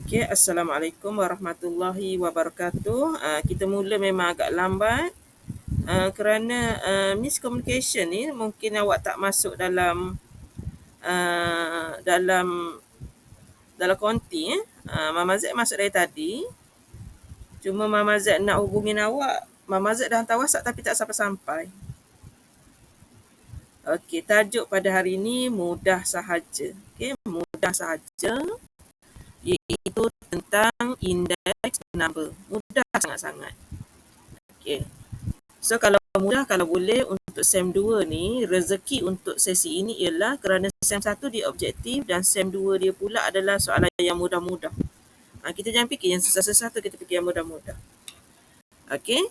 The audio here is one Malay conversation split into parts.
Okey, Assalamualaikum warahmatullahi wabarakatuh. Kita mula memang agak lambat kerana miscommunication ni mungkin awak tak masuk dalam uh, dalam dalam konti. Mama Z masuk dari tadi. Cuma Mama Z nak hubungin awak. Mama Z dah hantar WhatsApp tapi tak sampai-sampai. Okey, tajuk pada hari ini mudah sahaja. Okey, mudah sahaja. Iaitu tentang index number. Mudah sangat-sangat. Okay. So kalau mudah, kalau boleh untuk SEM 2 ni, rezeki untuk sesi ini ialah kerana SEM 1 dia objektif dan SEM 2 dia pula adalah soalan yang mudah-mudah. Kita jangan fikir yang susah-susah tu, kita fikir yang mudah-mudah. Okay.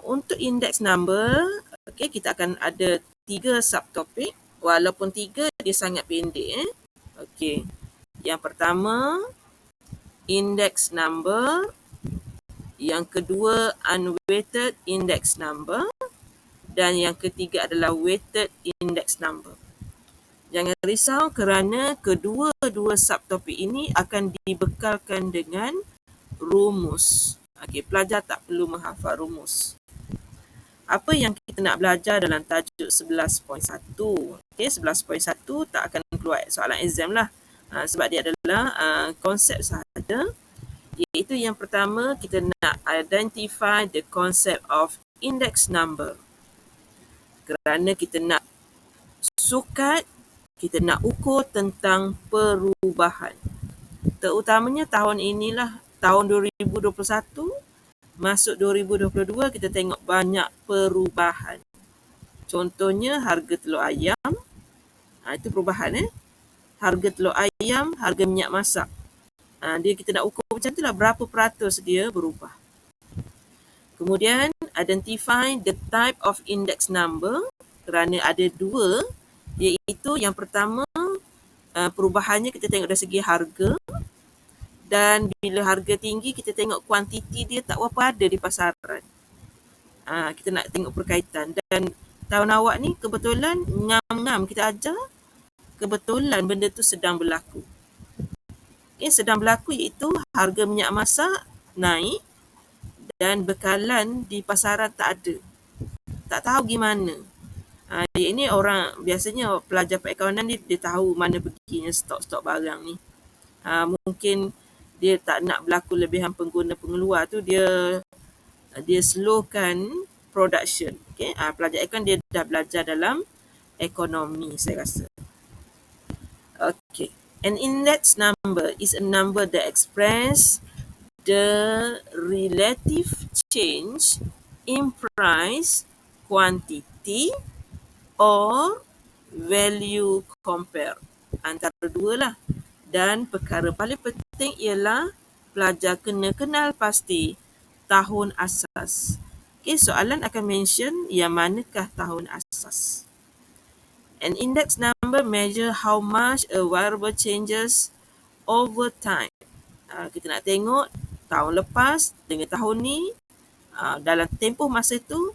Untuk index number, okay, kita akan ada 3 subtopik. Walaupun 3 dia sangat pendek. Okay. Yang pertama, index number. Yang kedua, unweighted index number. Dan yang ketiga adalah weighted index number. Jangan risau kerana kedua-dua subtopik ini akan dibekalkan dengan rumus. Okey, pelajar tak perlu menghafal rumus. Apa yang kita nak belajar dalam tajuk 11.1? Okey, 11.1 tak akan keluar soalan exam lah. Sebab dia adalah konsep sahaja. Iaitu yang pertama, kita nak identify the concept of index number. Kerana kita nak sukat, kita nak ukur tentang perubahan. Terutamanya tahun inilah, tahun 2021, masuk 2022, kita tengok banyak perubahan. Contohnya harga telur ayam, itu perubahan. Harga telur ayam, harga minyak masak. Dia kita nak ukur macam itulah, berapa peratus dia berubah. Kemudian identify the type of index number, kerana ada dua, iaitu yang pertama perubahannya kita tengok dari segi harga, dan bila harga tinggi kita tengok kuantiti dia tak berapa ada di pasaran. Kita nak tengok perkaitan. Dan tahun awak ni kebetulan ngam-ngam kita ajar, kebetulan benda tu sedang berlaku. Sedang berlaku iaitu harga minyak masak naik dan bekalan di pasaran tak ada. Tak tahu gimana. Ini orang, biasanya pelajar perakaunan dia tahu mana perginya stok-stok barang ni. Mungkin dia tak nak berlaku lebihan pengguna pengeluar tu, dia slowkan production. Okay? Pelajar akaun dia dah belajar dalam ekonomi, saya rasa. Okay. An index number is a number that express the relative change in price, quantity or value compare. Antara dua lah. Dan perkara paling penting ialah pelajar kena kenal pasti tahun asas. Okay, soalan akan mention yang manakah tahun asas. An index number measure how much a variable changes over time. Kita nak tengok tahun lepas dengan tahun ni, dalam tempoh masa itu,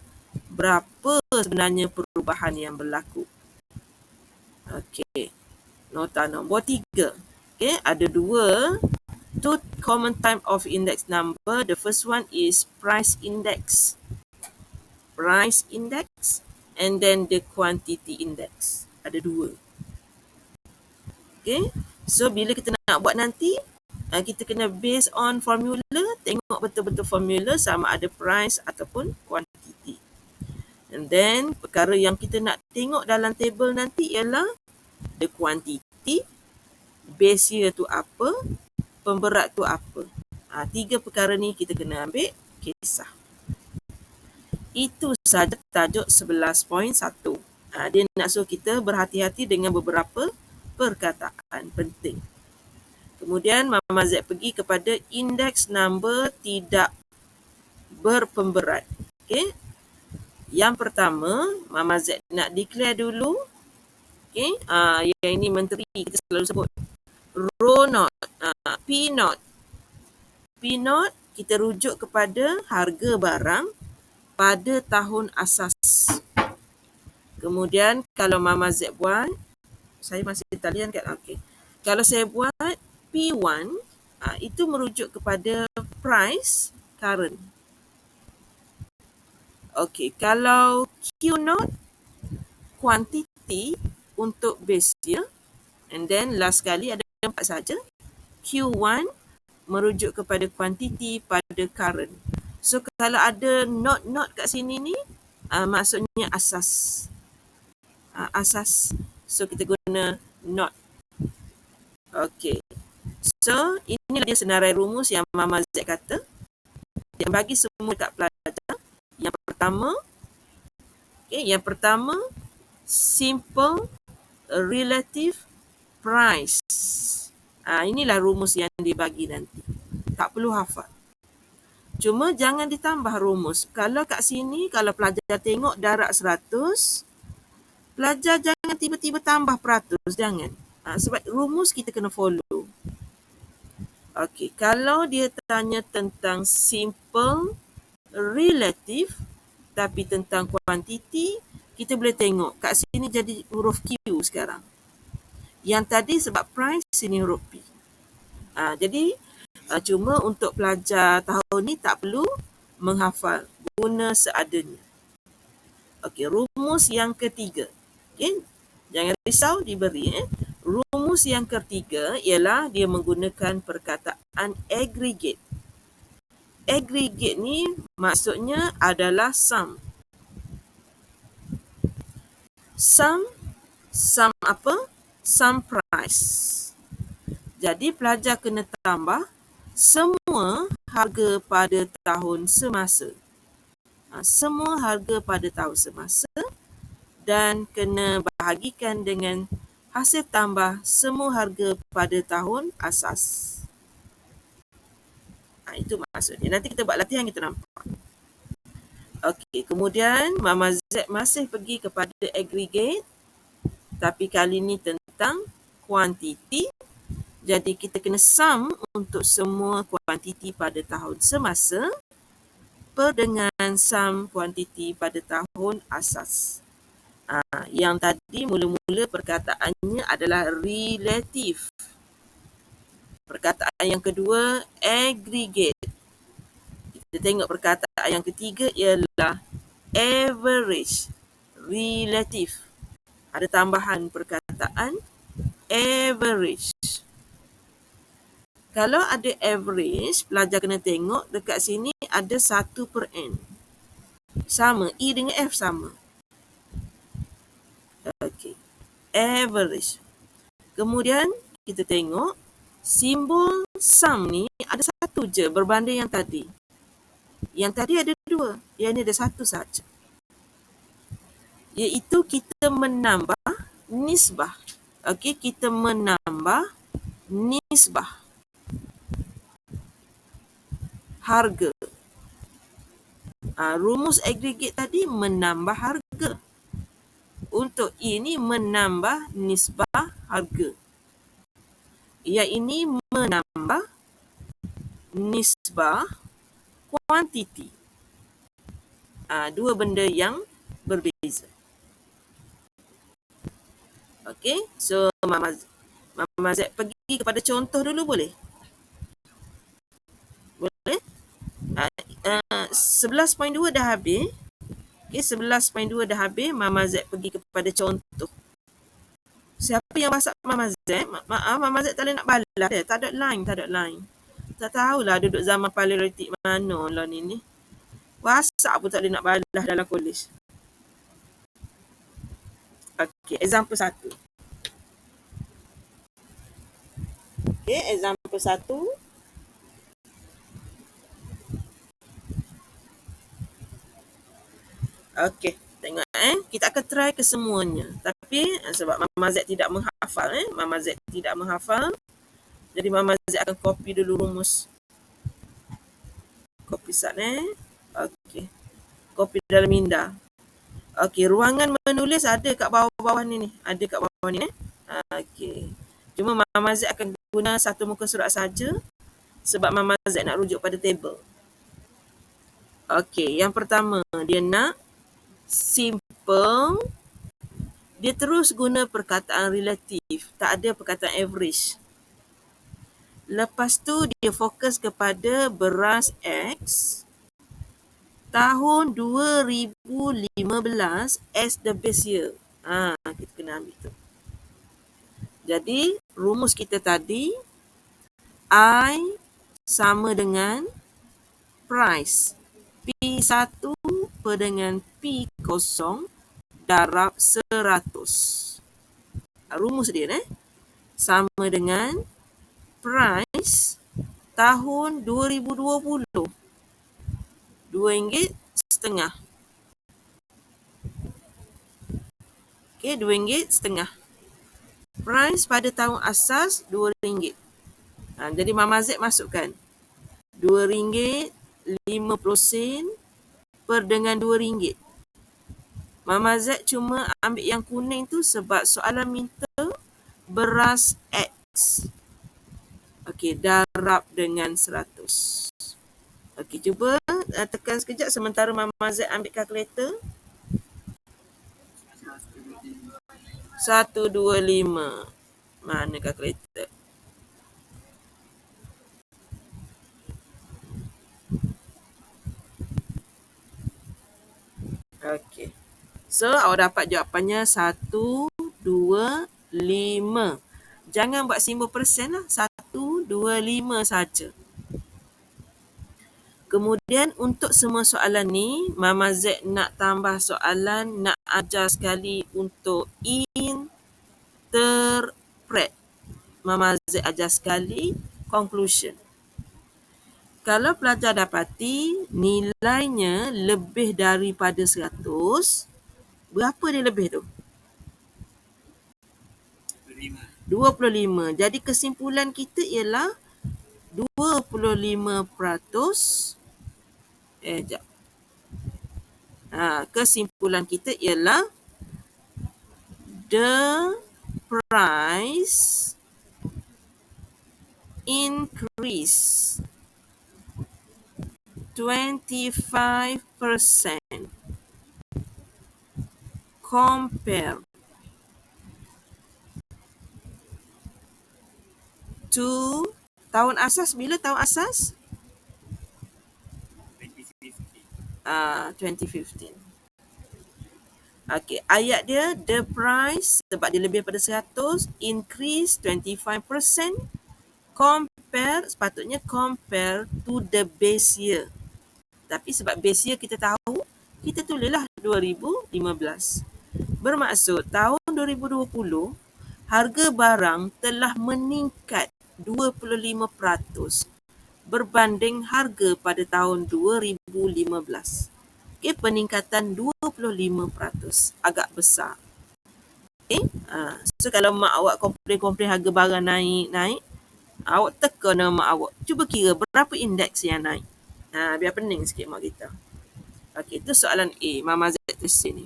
berapa sebenarnya perubahan yang berlaku. Okey, nota nombor 3. Okay, ada two common type of index number. The first one is price index. Price index and then the quantity index. Ada dua. Okay, so bila kita nak buat nanti, kita kena based on formula, tengok betul-betul formula sama ada price ataupun quantity. And then perkara yang kita nak tengok dalam table nanti ialah the quantity, base year tu apa, pemberat tu apa. 3 perkara ni kita kena ambil kisah. Itu sahaja tajuk 11.1. Dia nak suruh kita berhati-hati dengan beberapa perkataan penting. Kemudian Mama Z pergi kepada index number tidak berpemberat. Okay. Yang pertama, Mama Z nak declare dulu. Okay. Yang ini menteri kita selalu sebut. Rho naught, P naught. P naught kita rujuk kepada harga barang pada tahun asas. Kemudian kalau Mama Z buat, saya masih talian kan? Okay. Kalau saya buat P1, Itu merujuk kepada price current. Okey, kalau Q0 quantity untuk base year, and then last sekali ada 4 saja. Q1 merujuk kepada quantity pada current. So kalau ada not kat sini ni, maksudnya asas. Asas. So kita guna not. Okey. So inilah dia senarai rumus yang Mama Z kata. Dia bagi semua dekat pelajar. Yang pertama simple relative price. Inilah rumus yang dibagi nanti. Tak perlu hafal. Cuma jangan ditambah rumus. Kalau kat sini, kalau pelajar tengok darab 100, pelajar jangan tiba-tiba tambah peratus. Jangan. Sebab rumus kita kena follow. Okey, kalau dia tanya tentang simple relative tapi tentang kuantiti, kita boleh tengok kat sini jadi huruf Q sekarang. Yang tadi sebab price, sini huruf P. Jadi cuma untuk pelajar tahun ni tak perlu menghafal, guna seadanya. Okey, rumus yang ketiga. Okey, jangan risau, diberi. Rumus yang ketiga ialah dia menggunakan perkataan aggregate. Aggregate ni maksudnya adalah sum. Sum apa? Sum price. Jadi pelajar kena tambah semua harga pada tahun semasa. Semua harga pada tahun semasa dan kena bahagikan dengan hasil tambah semua harga pada tahun asas. Itu maksudnya. Nanti kita buat latihan, kita nampak. Okey, kemudian Mama Z masih pergi kepada aggregate, tapi kali ni tentang kuantiti. Jadi kita kena sum untuk semua kuantiti pada tahun semasa dengan sum kuantiti pada tahun asas. Yang tadi mula-mula perkataannya adalah relative. Perkataan yang kedua, aggregate. Kita tengok perkataan yang ketiga ialah average, relative. Ada tambahan perkataan average. Kalau ada average, pelajar kena tengok dekat sini ada 1/n. Sama, E dengan F sama. Okey, average. Kemudian kita tengok simbol sum ni ada satu je berbanding yang tadi. Yang tadi ada dua, yang ni ada satu saja. Iaitu kita menambah nisbah. Okey, kita menambah nisbah harga. Rumus aggregate tadi menambah harga. Untuk ini menambah nisbah harga. Yang ini menambah nisbah kuantiti. Dua benda yang berbeza. Okey, so Mama Z pergi kepada contoh dulu boleh? Boleh? 11.2 dah habis. Okey, 11.2 dah habis. Mama Z pergi kepada contoh. Siapa yang WhatsApp Mama Z? Maaf, Mama Z tak boleh nak balas dia. Tak ada line. Tak tahulah duduk zaman paleolitik mana lah ni. WhatsApp pun tak boleh nak balas dalam kolej. Okey, example 1. Okey, example 1. Okey, tengok kita akan try kesemuanya. Tapi sebab Mama Z tidak menghafal jadi Mama Z akan copy dulu rumus. Copy sat Okey. Copy dalam minda. Okey, ruangan menulis ada kat bawah-bawah ni. Ada kat bawah ni Okey. Cuma Mama Z akan guna satu muka surat saja sebab Mama Z nak rujuk pada table. Okey, yang pertama dia nak simple. Dia terus guna perkataan relatif, tak ada perkataan average. Lepas tu dia fokus kepada beras X tahun 2015 as the base year. Kita kena ambil tu. Jadi rumus kita tadi I sama dengan price P1 per dengan P0 darab 100. Rumus dia sama dengan price tahun 2020 RM2.5. Okey, RM2.5. Price pada tahun asas RM2. Jadi Mama Z masukkan RM2.50 per dengan RM2. Mama Z cuma ambil yang kuning tu sebab soalan minta beras X. Okey, darab dengan 100. Okey, cuba tekan sekejap sementara Mama Z ambil kalkulator. 125. Mana kalkulator? Okey. So, awak dapat jawapannya 125. Jangan buat simbol persen lah. 125 saja. Kemudian untuk semua soalan ni, Mama Z nak tambah soalan, nak ajar sekali untuk interpret. Mama Z ajar sekali conclusion. Kalau pelajar dapati nilainya lebih daripada 100, berapa dia lebih tu? 25. Jadi kesimpulan kita ialah 25%. Kesimpulan kita ialah the price increase 25% compare to tahun asas. Bila tahun asas? 2015. Okey, ayat dia the price sebab dia lebih pada 100, increase 25%, compare sepatutnya compare to the base year. Tapi sebab base year kita tahu, kita tulislah 2015. Bermaksud tahun 2020 harga barang telah meningkat 25% berbanding harga pada tahun 2015. Okey, peningkatan 25%, agak besar. Okey, so kalau mak awak komplain harga barang naik, awak teka nama mak awak. Cuba kira berapa indeks yang naik. Biar pening sikit mak kita. Okey, itu soalan A. Mama Z tulis sini.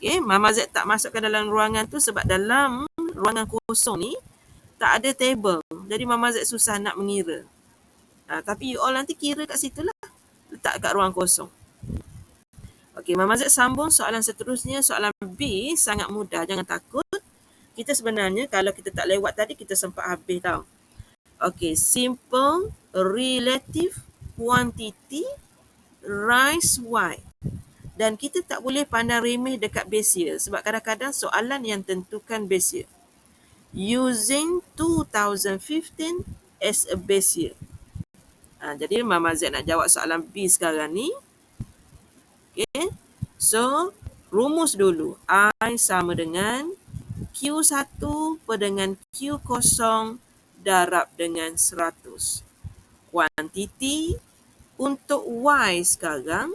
Okey, Mama Z tak masukkan dalam ruangan tu sebab dalam ruangan kosong ni tak ada table. Jadi Mama Z susah nak mengira. Tapi you all nanti kira kat situ lah. Letak kat ruang kosong. Okey, Mama Z sambung soalan seterusnya. Soalan B sangat mudah. Jangan takut. Kita sebenarnya kalau kita tak lewat tadi, kita sempat habis tau. Okey, simple relative quantity rise Y. Dan kita tak boleh pandang remeh dekat base year sebab kadang-kadang soalan yang tentukan base year. Using 2015 as a base year. Jadi Mama Z nak jawab soalan B sekarang ni. Okay. So, rumus dulu. I sama dengan Q1 per dengan Q0 darab dengan 100. Kuantiti untuk Y sekarang,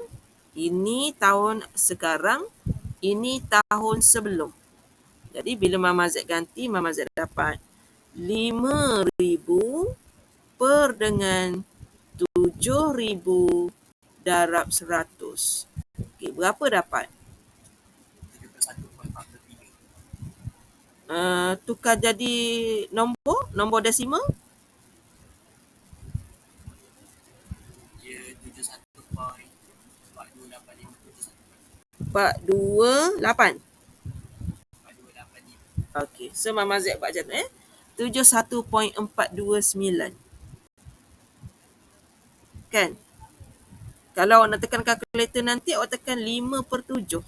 ini tahun sekarang, ini tahun sebelum. Jadi bila Mama Z ganti, Mama Z dapat 5,000 per dengan 7,000 darab 100. Okey, berapa dapat? Tukar jadi nombor desimal? 428. Okey, so Mama Z buat macam tu. 71.429. Kan? Kalau awak nak tekan kalkulator nanti, awak tekan 5/7.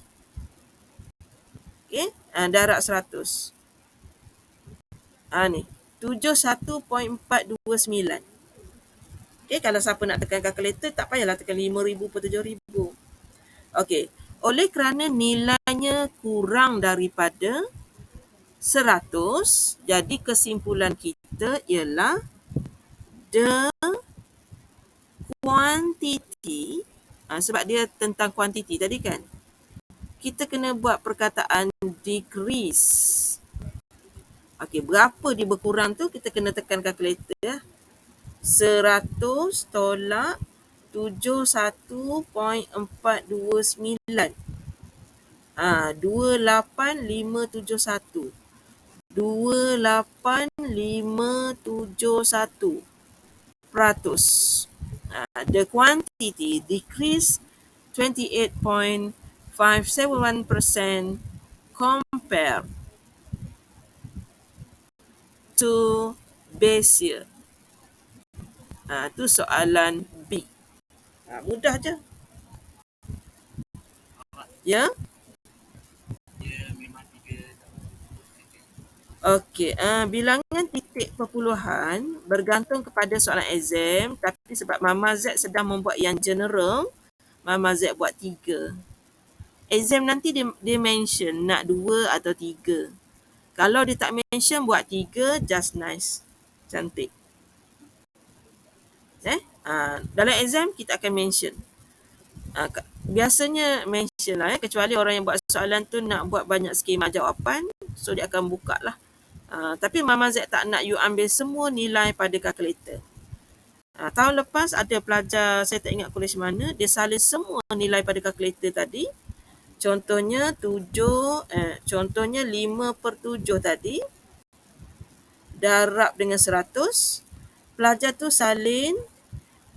Okey? Darab 100. Ni. 71.429. Okey, kalau siapa nak tekan kalkulator, tak payahlah tekan 5,000 per 7,000. Okey. Oleh kerana nilainya kurang daripada 100, jadi kesimpulan kita ialah the quantity, sebab dia tentang kuantiti tadi kan, kita kena buat perkataan decrease. Okey, berapa dia berkurang tu kita kena tekan kalkulator ya. 100 tolak 71.429. 28571. 28571 peratus. The quantity decreased 28.571% compared to base year. Tu soalan B. Mudah je. Ya? Okey, bilangan titik perpuluhan bergantung kepada soalan exam, tapi sebab Mama Z sedang membuat yang general, Mama Z buat 3. Exam nanti dia mention nak 2 atau 3. Kalau dia tak mention, buat 3, just nice. Cantik. Dalam exam kita akan mention. Biasanya mention lah kecuali orang yang buat soalan tu nak buat banyak skema jawapan, so dia akan buka lah. Tapi Mama Z tak nak you ambil semua nilai pada kalkulator. Tahun lepas ada pelajar, saya tak ingat kolej mana, dia salin semua nilai pada kalkulator tadi. Contohnya 5/7 tadi darab dengan 100. Pelajar tu salin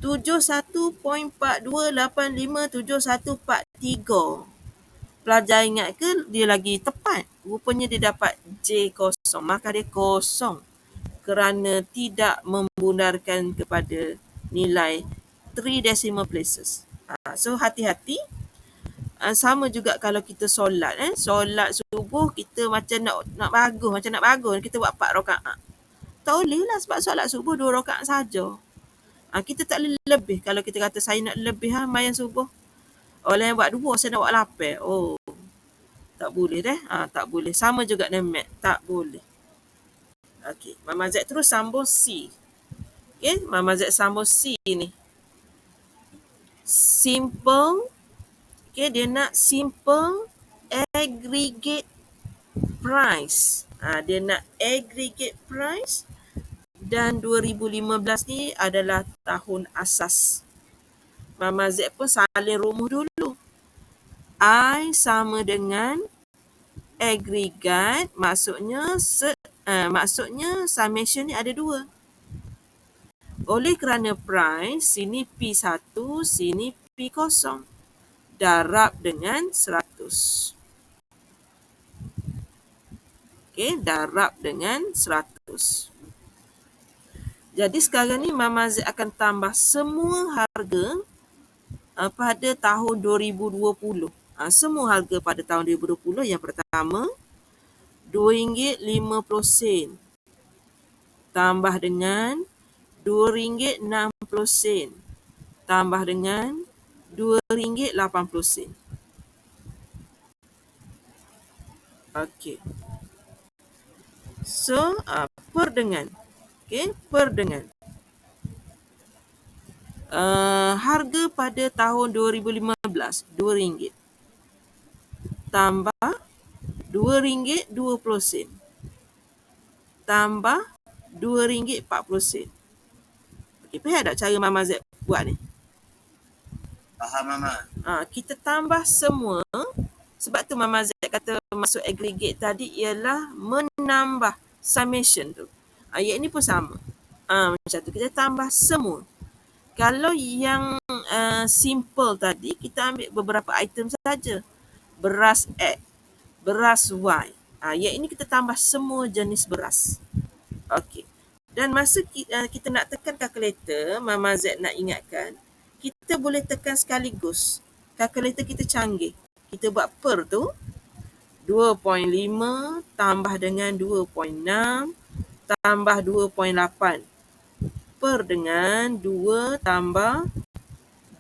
71.42857143. Pelajar ingat ke dia lagi tepat? Rupanya dia dapat J kosong. Maka dia kosong kerana tidak membundarkan kepada nilai 3 decimal places. So hati-hati. Sama juga kalau kita solat. Solat subuh kita macam nak bagus, kita buat 4 rakaat. Tak boleh lah sebab solat subuh 2 rakaat saja. Kita tak boleh lebih. Kalau kita kata saya nak lebih sembahyang subuh, orang yang buat 2, saya nak buat 8. Oh, tak boleh deh. Tak boleh. Sama juga dengan mat. Tak boleh. Okey, Mama Z terus sambung C. Okey, Mama Z sambung C ni. Simple. Okey, dia nak simple aggregate price. Dia nak aggregate price. Dan 2015 ni adalah tahun asas. Mama Z pun salin rumuh dulu. I sama dengan agregat, maksudnya summation ni ada 2. Oleh kerana price, sini P1, sini P0. Darab dengan 100. Okey, darab dengan 100. Jadi sekarang ni Mama Z akan tambah semua harga pada tahun 2020. Semua harga pada tahun 2020. Yang pertama, RM2.50 tambah dengan RM2.60 tambah dengan RM2.80. Okey. So, per dengan. Okey, per dengan. Harga pada tahun 2015, RM2. Tambah RM2.20. Tambah RM2.40. Okey, faham tak cara Mama Z buat ni? Faham, Mama. Kita tambah semua. Sebab tu Mama Z kata masuk aggregate tadi ialah menambah summation tu. Ayat ni pun sama. Macam tu. Kita tambah semua. Kalau yang simple tadi, kita ambil beberapa item saja. Beras X, beras Y. Yang ini kita tambah semua jenis beras. Okey. Dan masa kita nak tekan kalkulator, Mama Z nak ingatkan, kita boleh tekan sekaligus. Kalkulator kita canggih. Kita buat per tu, 2.5 tambah dengan 2.6 tambah 2.8 per dengan 2 tambah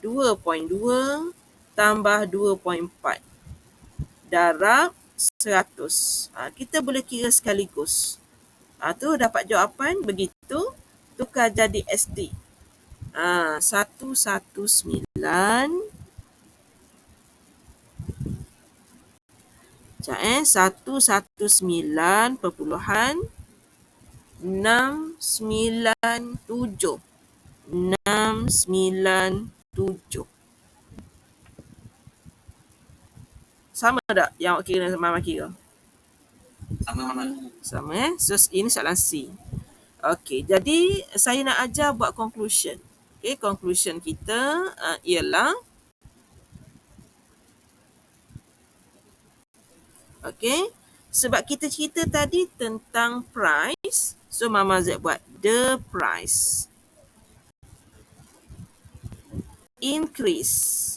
2.2 tambah 2.4 darab 100. Kita boleh kira sekaligus. Tu dapat jawapan begitu, tukar jadi SD. 119 119.697 697. Sama tak yang awak kira Mama kira? Sama. So ini soalan C. Okey, jadi saya nak ajar buat conclusion. Okey, conclusion kita ialah okey, sebab kita cerita tadi tentang price, so Mama Z buat the price increase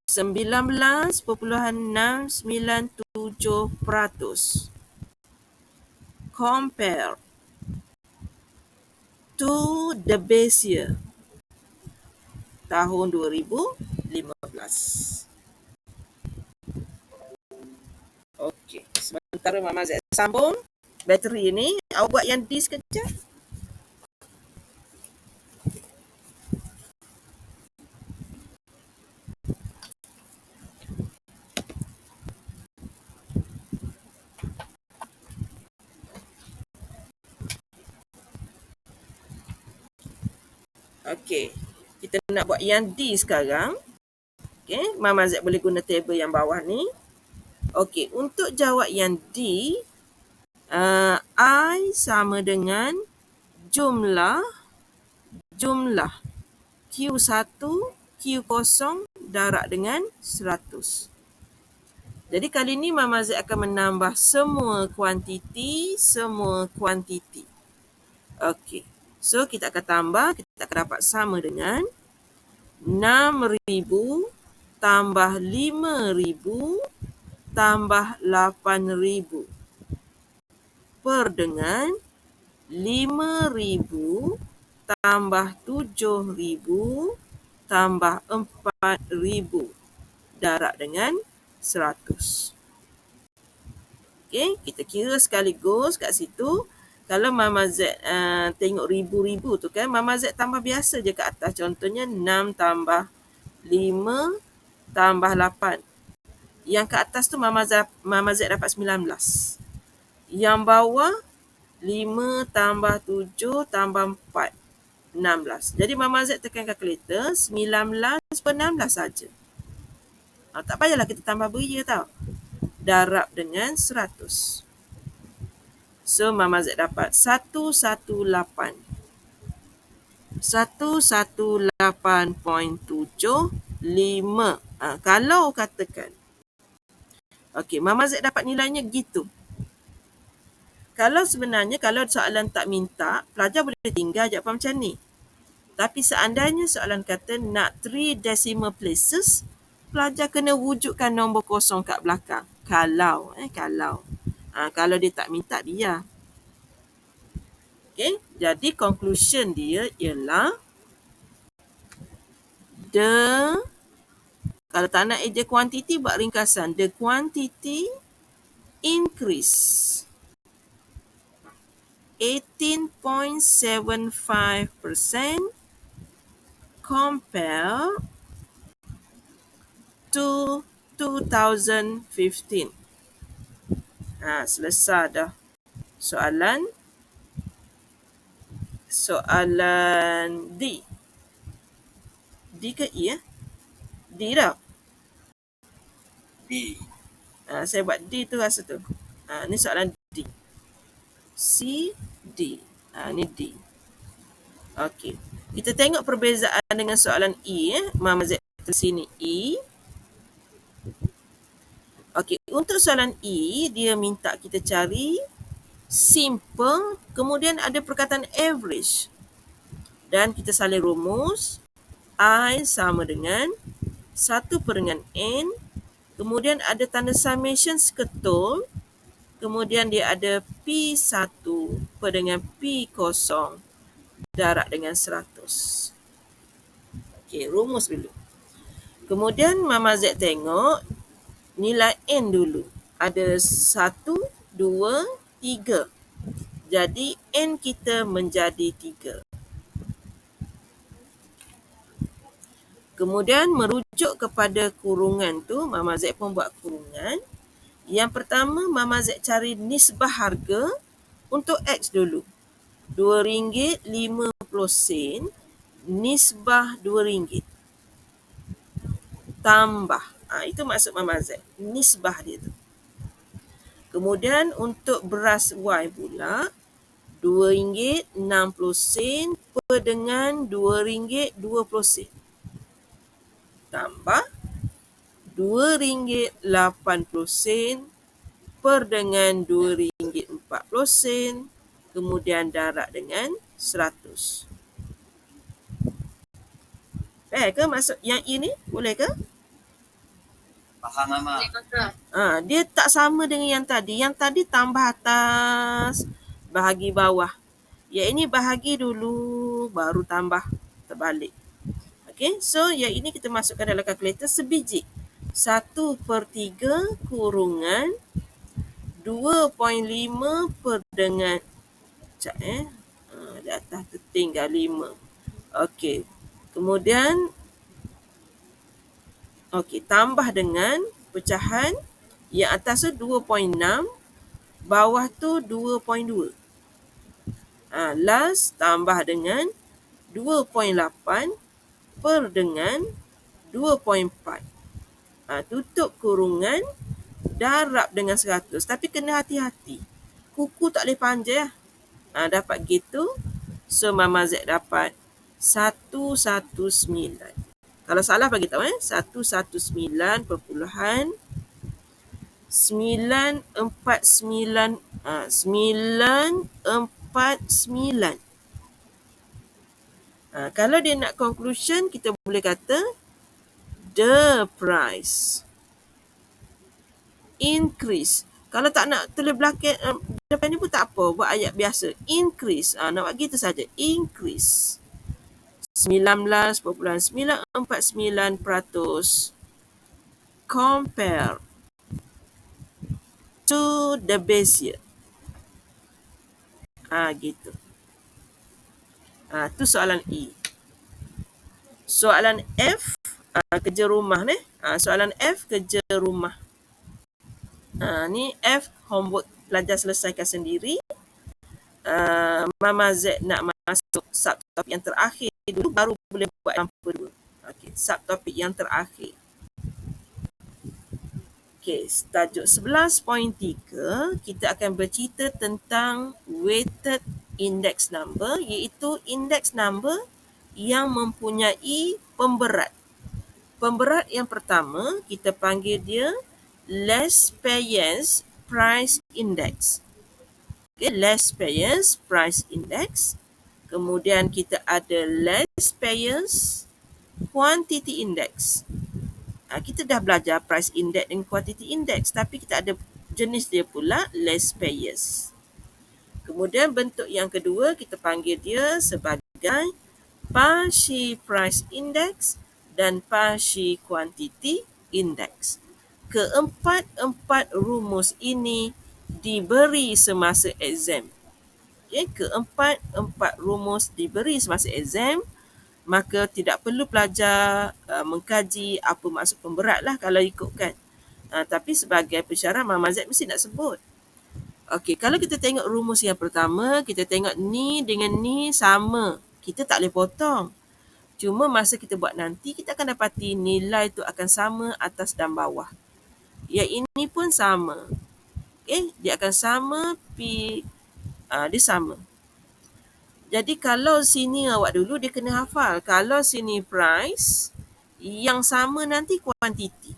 19.697% compare to the base year tahun 2015. Okey, sementara Mama Z sambung bateri ni, awak buat yang D sekejap. Okey, kita nak buat yang D sekarang. Okey, Mama Z boleh guna table yang bawah ni. Okey, untuk jawab yang D, I sama dengan jumlah Q1, Q0 darab dengan 100. Jadi kali ni Mama Z akan menambah semua kuantiti. Okey. So kita akan tambah, kita akan dapat sama dengan 6,000 tambah 5,000 tambah 8,000 per dengan 5,000 tambah 7,000 tambah 4,000 darab dengan 100. Okey, kita kira sekaligus kat situ. Kalau Mama Z tengok ribu-ribu tu kan, Mama Z tambah biasa je kat atas. Contohnya 6 tambah 5 tambah 8. Yang kat atas tu Mama Z dapat 19. Yang bawah 5 tambah 7 tambah 4, 16. Jadi Mama Z tekan kalkulator, 19 per 16 saja. Tak payahlah kita tambah beria tau. Darab dengan 100. So Mama Z dapat 118. 118.75. Kalau katakan, okey, Mama Z dapat nilainya gitu. Kalau sebenarnya, kalau soalan tak minta, pelajar boleh tinggal jawapan macam ni. Tapi seandainya soalan kata nak 3 decimal places, pelajar kena wujudkan nombor kosong kat belakang. Kalau. Kalau dia tak minta, dia. Okay, jadi conclusion dia ialah kalau tak nak eja kuantiti, buat ringkasan. The quantity increase 18.75% compare to 2015. Selesai dah soalan D. D ke E? D dah. D. Saya buat D tu rasa tu. Ni soalan D. C, D. Ni D. Okey. Kita tengok perbezaan dengan soalan E. Mama Z tulis sini E. Okey, untuk soalan E, dia minta kita cari simple, kemudian ada perkataan average. Dan kita salin rumus, I sama dengan 1/n, kemudian ada tanda summation seketul, kemudian dia ada P1 per dengan P0 darab dengan 100. Okey, rumus dulu. Kemudian Mama Z tengok nilai N dulu. Ada 1, 2, 3. Jadi N kita menjadi 3. Kemudian merujuk kepada kurungan tu, Mama Z pun buat kurungan. Yang pertama, Mama Z cari nisbah harga untuk X dulu. RM2.50 nisbah RM2. Tambah. Itu maksud Mama Z. Nisbah dia tu. Kemudian untuk beras Y pula, RM2.60 per dengan RM2.20. Tambah RM2.80 per dengan RM2.40, kemudian darab dengan 100. Fair ke maksud yang ini? Boleh ke? Faham, Mama? Dia tak sama dengan yang tadi. Yang tadi tambah atas, bahagi bawah. Yang ini bahagi dulu, baru tambah terbalik. Okay, so yang ini kita masukkan dalam kalkulator sebiji. 1/3 kurungan 2.5 per dengan di atas tu tinggal 5. Okey. Kemudian tambah dengan pecahan yang atas tu 2.6, bawah tu 2.2. Last tambah dengan 2.8 per dengan 2.4. Tutup kurungan, darab dengan 100. Tapi kena hati-hati. Kuku tak boleh panjang. Dapat gitu. So, Mama Z dapat 119. Kalau salah bagi tahu 119.949. Kalau dia nak conclusion, kita boleh kata the price increase. Kalau tak nak tulis belakang depan ni pun tak apa, buat ayat biasa. Increase. Nak buat gitu saja. Increase 19.949% compare to the base year. Gitu. Tu soalan E. Soalan F, kerja rumah ni. Soalan F, kerja rumah. Ni F, homework pelajar selesaikan sendiri. Mama Z nak masuk subtopik yang terakhir dulu, baru boleh buat yang kedua. Okey, subtopik yang terakhir. Okey, tajuk 11.3, kita akan bercerita tentang weighted index number, iaitu index number yang mempunyai pemberat. Pemberat yang pertama, kita panggil dia less payers price index. Okay, less payers price index. Kemudian kita ada less payers quantity index. Kita dah belajar price index dan quantity index, tapi kita ada jenis dia pula less payers. Kemudian bentuk yang kedua kita panggil dia sebagai partial price index dan partial quantity index. Keempat-empat rumus ini diberi semasa exam. Keempat-empat rumus diberi semasa exam, maka tidak perlu pelajar mengkaji apa maksud pemberat lah kalau ikutkan. Tapi sebagai pesyarat, Mama Z mesti nak sebut. Okey, kalau kita tengok rumus yang pertama, kita tengok ni dengan ni sama. Kita tak boleh potong. Cuma masa kita buat nanti, kita akan dapati nilai tu akan sama atas dan bawah. Yang ini pun sama. Dia akan sama, dia sama. Jadi kalau sini awak dulu, dia kena hafal. Kalau sini price, yang sama nanti quantity.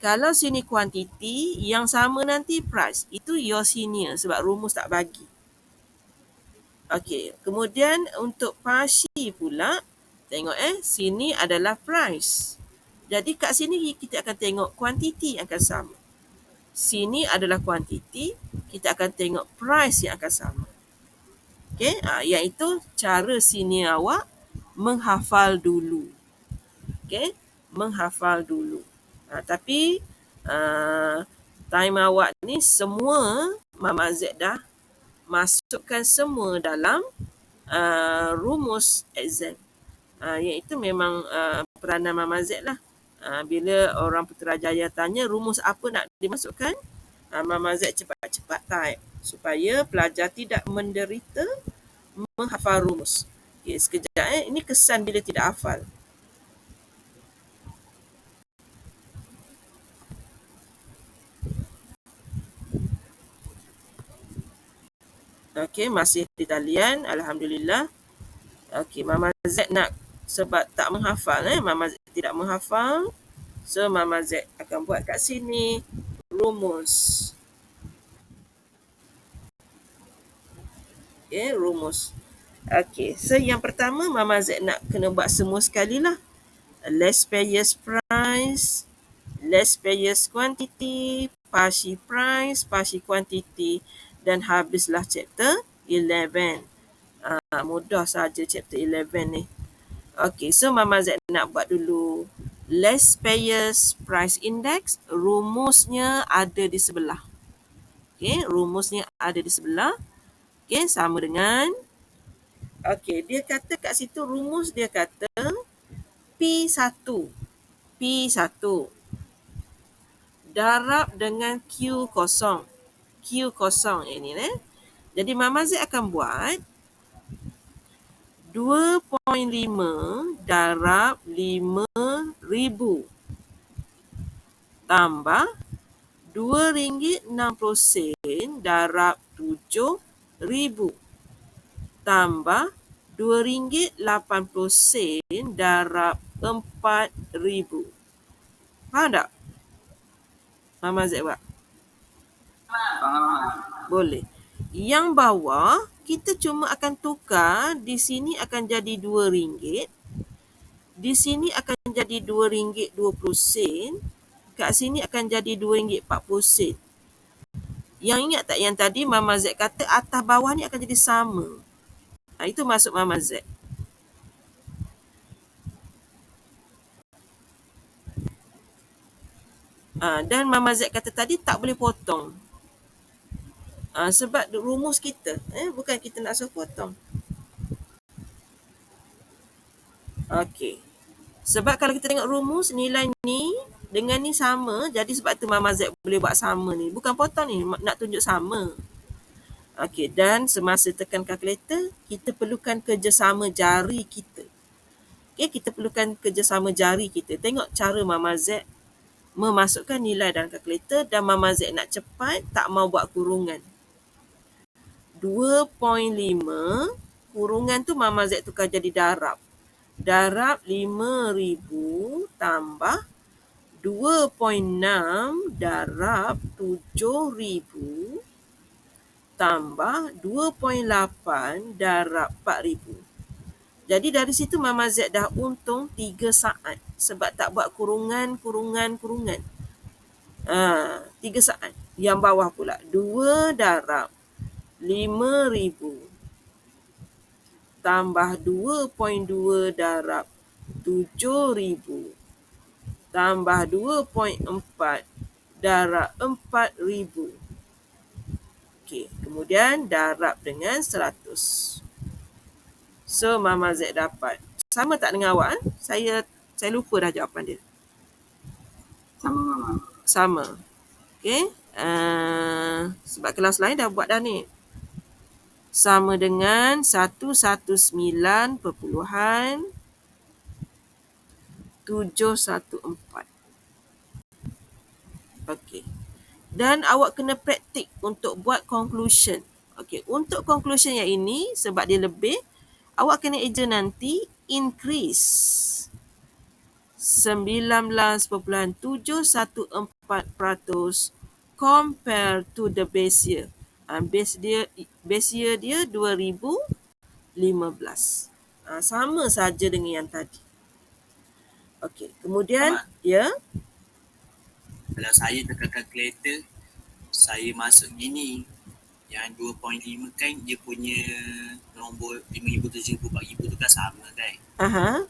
Kalau sini kuantiti, yang sama nanti price. Itu your senior sebab rumus tak bagi. Okey, kemudian untuk parsi pula, tengok sini adalah price. Jadi kat sini kita akan tengok kuantiti yang akan sama. Sini adalah kuantiti, kita akan tengok price yang akan sama. Okey, iaitu cara senior awak menghafal dulu. Okey, menghafal dulu. Tapi time awak ni semua Mama Z dah masukkan semua dalam rumus exam. Iaitu memang peranan Mama Z lah. Bila orang Putrajaya tanya rumus apa nak dimasukkan, Mama Z cepat-cepat type supaya pelajar tidak menderita menghafal rumus. Okay, sekejap ini kesan bila tidak hafal. Okey, masih di talian. Alhamdulillah. Okey, Mama Z nak sebab tak menghafal. Mama Z tidak menghafal. So, Mama Z akan buat kat sini rumus. Okey, rumus. Okey, so yang pertama Mama Z nak kena buat semua sekali lah. Less payers price, less payers quantity, parsi price, parsi quantity, dan habislah chapter 11. Mudah saja chapter 11 ni. Okey, so Mama Z nak buat dulu less payers price index. Rumusnya ada di sebelah. Okey, rumusnya ada di sebelah. Okey, sama dengan dia kata kat situ rumus dia kata P1 darab dengan Q0. Q0 ini Jadi Mama Z akan buat 2.5 darab 5,000 tambah RM2.60 darab 7,000 tambah RM2.80 darab 4,000. Faham tak? Mama Z buat? Boleh. Yang bawah, kita cuma akan tukar. Di sini akan jadi RM2. Di sini akan jadi RM2.20. Kat sini akan jadi RM2.40. Yang ingat tak yang tadi Mama Z kata atas bawah ni akan jadi sama. Itu maksud Mama Z. Dan Mama Z kata tadi tak boleh potong. Sebab rumus kita. Bukan kita nak suruh potong. Okey. Sebab kalau kita tengok rumus, nilai ni dengan ni sama. Jadi sebab tu Mama Z boleh buat sama ni. Bukan potong ni, nak tunjuk sama. Okey, dan semasa tekan kalkulator, kita perlukan kerjasama jari kita. Okey, kita perlukan kerjasama jari kita. Tengok cara Mama Z memasukkan nilai dalam kalkulator dan Mama Z nak cepat, tak mau buat kurungan. 2.5 kurungan tu Mama Z tukar jadi darab. Darab 5,000 tambah 2.6 darab 7,000 tambah 2.8 darab 4,000. Jadi dari situ Mama Z dah untung 3 saat sebab tak buat kurungan. 3 saat. Yang bawah pula 2 darab 5,000 tambah 2.2 darab 7,000 tambah 2.4 darab 4,000. Okey, kemudian darab dengan 100. So Mama Z dapat. Sama tak dengan awak? Saya lupa dah jawapan dia. Sama Mama. Sama. Okey. Sebab kelas lain dah buat dah ni. Sama dengan 119.714. Okey. Dan awak kena praktik untuk buat conclusion. Okey, untuk conclusion yang ini sebab dia lebih, awak kena eja nanti increase. 19.714% compare to the base year. Base year dia 2015. Sama saja dengan yang tadi. Okey, kemudian Sama. ya. Kalau saya tekan kalkulator, saya masuk gini. Yang 2.5 kan dia punya nombor 5,000, 7,000, 4,000 tu kan sama kan. Aha.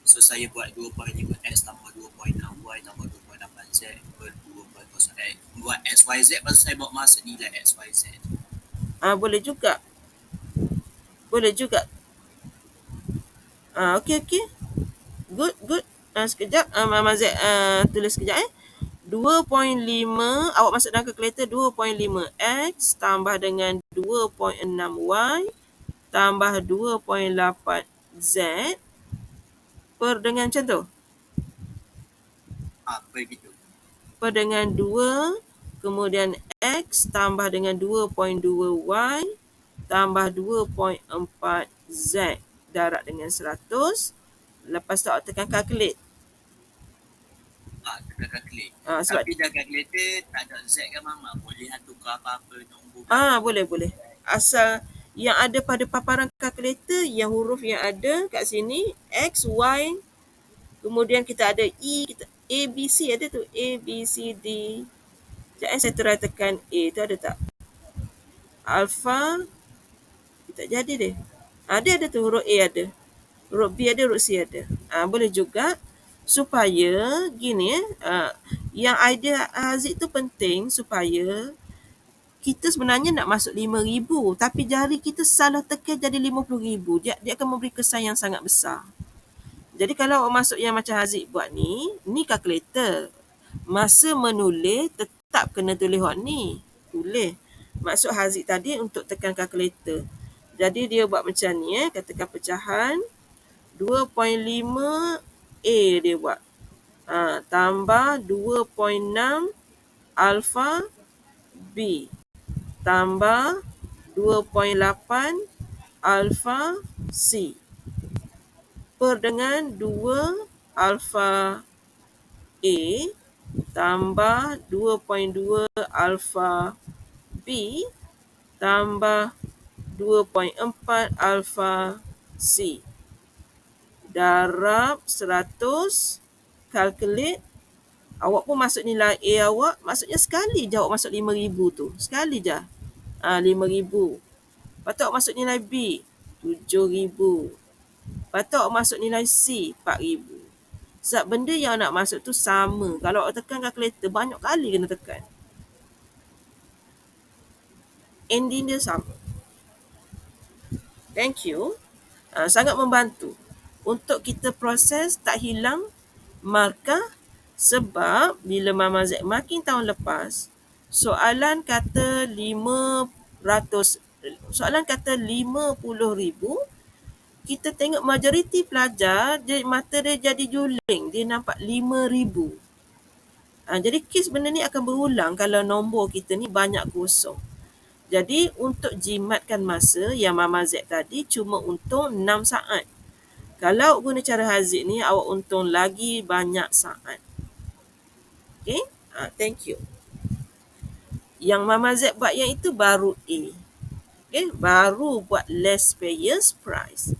So saya buat 2.5x tambah 2.6y tambah 2.8z per 2.0x. Buat XYZ, lepas tu saya bawa masuk nilai XYZ. Boleh juga. Boleh juga. Okey. Good. Sekejap. Mama Z tulis sekejap 2.5, awak masuk dalam kalkulator 2.5x tambah dengan 2.6y tambah 2.8z per dengan macam tu. Begitu. Per dengan 2, kemudian x tambah dengan 2.2y tambah 2.4z darab dengan 100. Lepas tu awak tekan calculate. Tekan calculate. Sebab Tapi dah calculator tak ada Z kan mama? Boleh tukar apa-apa nombor? boleh. Asal yang ada pada paparan kalkulator, yang huruf yang ada kat sini X, Y, kemudian kita ada E, kita A, B, C ada tu. A, B, C, D. Sekejap saya try tekan A tu ada tak? Alpha. Tak jadi deh. Dia ada tu, huruf A ada. Huruf B ada, huruf C ada. Boleh juga supaya gini yang idea Haziq tu penting supaya kita sebenarnya nak masuk 5,000 tapi jari kita salah tekan jadi 50,000. Dia akan memberi kesan yang sangat besar. Jadi kalau awak masuk yang macam Haziq buat ni kalkulator. Masa menulis tetap kena tulis hot ni. Tulis. Maksud Haziq tadi untuk tekan kalkulator. Jadi dia buat macam ni katakan pecahan 2.5 A dia buat. Tambah 2.6 alpha B tambah 2.8 alpha C per dengan 2 alpha A tambah 2.2 alpha B tambah 2.4 alpha C darab 100, calculate. Awak pun masuk nilai A awak, maksudnya sekali je awak masuk 5,000 tu. Sekali je. 5,000. Lepas tu awak masuk nilai B, 7,000. Lepas tu awak masuk nilai C, 4,000. Sebab benda yang nak masuk tu sama. Kalau awak tekan kalkulator, banyak kali kena tekan. Ending dia sama. Thank you. Sangat membantu untuk kita proses tak hilang markah. Sebab bila Mama Z makin tahun lepas, soalan kata 50,000, kita tengok majoriti pelajar mata dia jadi juling, dia nampak 5,000. Jadi kes benda ni akan berulang kalau nombor kita ni banyak kosong. Jadi untuk jimatkan masa yang Mama Z tadi cuma untung 6 saat. Kalau guna cara Haziq ni, awak untung lagi banyak saat. Okay? Thank you. Yang Mama Z buat yang itu baru A. Okay? Baru buat less payers price.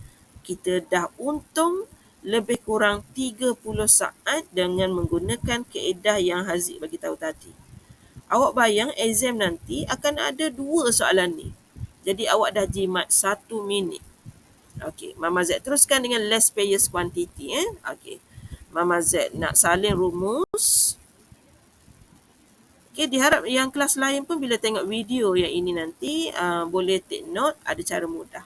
Kita dah untung lebih kurang 30 saat dengan menggunakan kaedah yang Haziq bagi tahu tadi. Awak bayang exam nanti akan ada 2 soalan ni. Jadi awak dah jimat 1 minit. Okey, Mama Z teruskan dengan less payers quantity. Okey. Mama Z nak salin rumus. Okey, diharap yang kelas lain pun bila tengok video yang ini nanti boleh take note, ada cara mudah.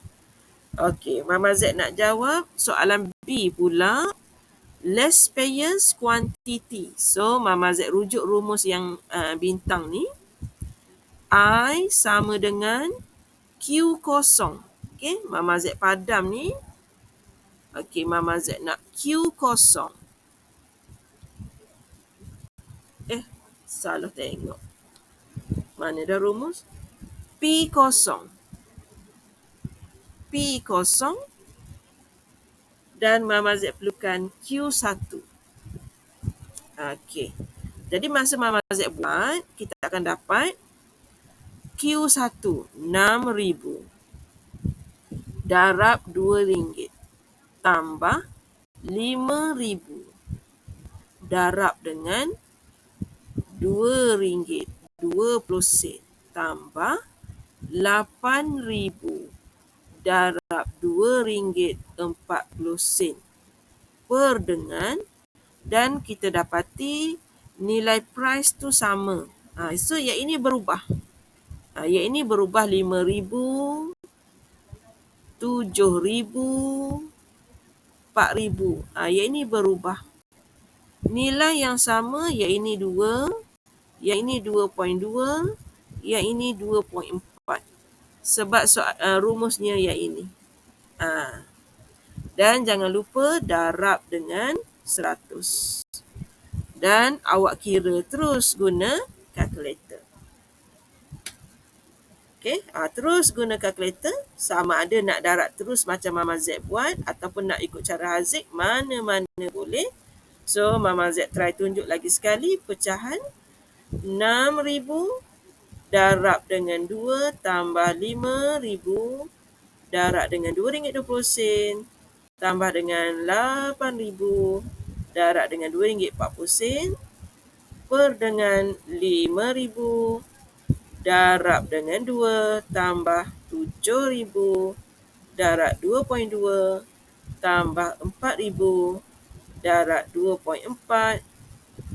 Okey, Mama Z nak jawab soalan B pula. Less payers quantity. So, Mama Z rujuk rumus yang bintang ni. I sama dengan Q kosong. Okey, Mama Z padam ni. Okey, Mama Z nak Q kosong. Salah tengok. Mana dah rumus? P kosong. P kosong. Dan Mama Z perlukan Q1. Okey. Jadi masa Mama Z buat, kita akan dapat Q1 RM6,000 darab RM2 tambah RM5,000 darab dengan RM2.20 tambah RM8,000 darab RM2.40 per dengan, dan kita dapati nilai price tu sama. So yang ini berubah. Yang ini berubah RM5,000, RM7,000, RM4,000. Yang ini berubah. Nilai yang sama, yang ini 2, yang ini 2.2, yang ini 2.4. Sebab rumusnya yang ini. Dan jangan lupa darab dengan 100. Dan awak kira terus guna kalkulator. Okay, terus guna kalkulator, sama ada nak darab terus macam Mama Z buat ataupun nak ikut cara Haziq, mana-mana boleh. So, Mama Z try tunjuk lagi sekali. Pecahan RM6,000 darab dengan 2 tambah RM5,000 darab dengan RM2.20 tambah dengan RM8,000 darab dengan RM2.40 per dengan RM5,000 darab dengan 2 tambah RM7,000 darab 2.2 tambah RM4,000 darab 2.4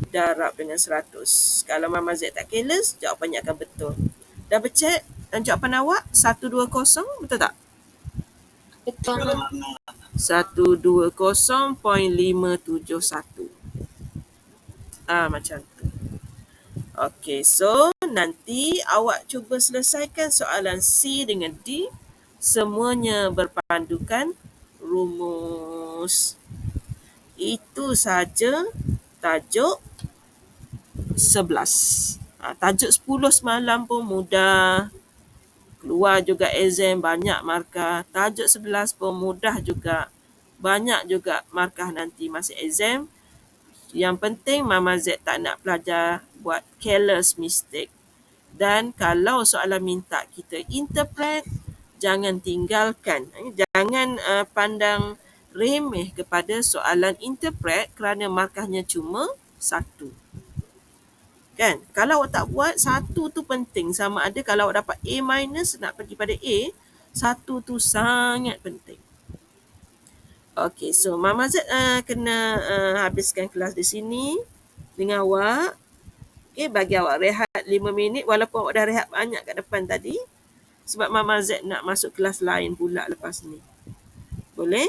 darab dengan 100. Kalau Mama Z tak careless, jawapannya akan betul. Double check jawapan awak 120, betul tak? Betul. 120.571. Macam tu. Okey, so nanti awak cuba selesaikan soalan C dengan D. Semuanya berpandukan rumus. Itu saja tajuk 11. Tajuk 10 semalam pun mudah. Keluar juga exam banyak markah. Tajuk 11 pun mudah juga. Banyak juga markah nanti masa exam. Yang penting Mama Z tak nak pelajar buat careless mistake. Dan kalau soalan minta kita interpret, jangan tinggalkan. Jangan pandang remeh kepada soalan interpret kerana markahnya cuma 1. Kan? Kalau awak tak buat, 1 tu penting. Sama ada kalau awak dapat A- nak pergi pada A, 1 tu sangat penting. Okey, so Mama Z kena habiskan kelas di sini dengan awak. Okey, bagi awak rehat 5 minit walaupun awak dah rehat banyak kat depan tadi. Sebab Mama Z nak masuk kelas lain pula lepas ni. Boleh?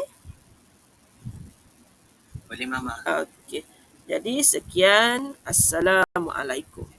Boleh Mama. Okey. Jadi sekian. Assalamualaikum.